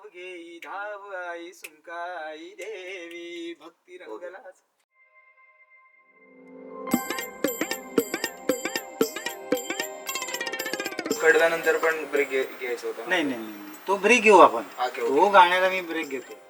धाव घेई धाव आई सुंकाई देवी भक्ती रंगला. कडव्यानंतर पण ब्रेक घ्यायचा होता. नाही नाही नाही, तो ब्रेक घेऊ आपण. तो गाण्याला मी ब्रेक घेतो.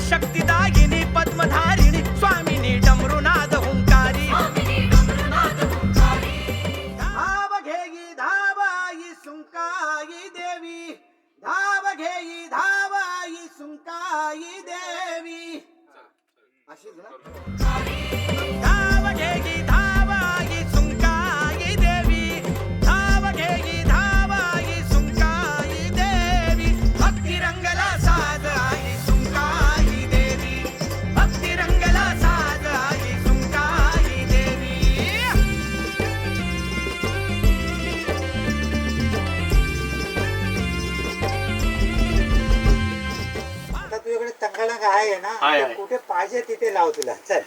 शक्तिदायिनी पद्मधारिणी स्वामिनी डमरुनाद हुंकारी. धाव घेई धावाई सुंकाई देवी धाव घेई धावाई सुंकाई देवी. अशीच ना. धाव घेई धावाई सुंकाई देवी धाव घेई धावाई सुंकाई देवी भक्ती रंगला साज आई सुंकाई देवी भक्ती रंगला साज आई सुंकाई देवी. आता तुझ्याकडे तंगडा आहे ना, आहे. कुठे पाहिजे तिथे लाव तुला. चल.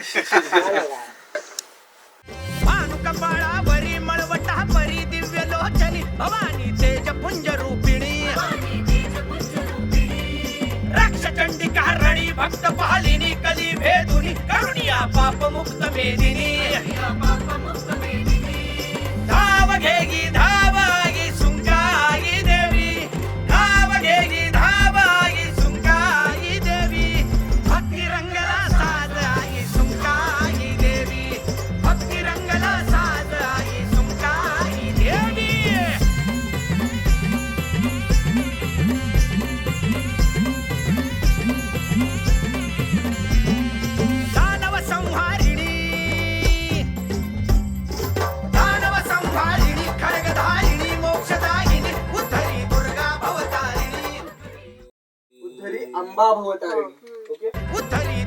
भानु कपाळावरी मळवटा परी दिव्य लोचनी भवानी तेज पुंज रूपिणी. रक्ष चंडिका रणी भक्त पालिनी कली भेदुनी करुणिया पाप मुक्त मेदिनी. धाव घेई धावाई सुंकाई देवी धाव घेई धावाई सुंकाई देवी भक्ती रंगला साज आई सुंकाई देवी भक्ती रंगला साज आई सुंकाई देवी. दानव संहारिणी खड्गधारिणी मोक्षदायिनी उद्धरी दुर्गा भवतारिणी. उद्धरी अंबा भवतारिणी. ओके. उद्धरी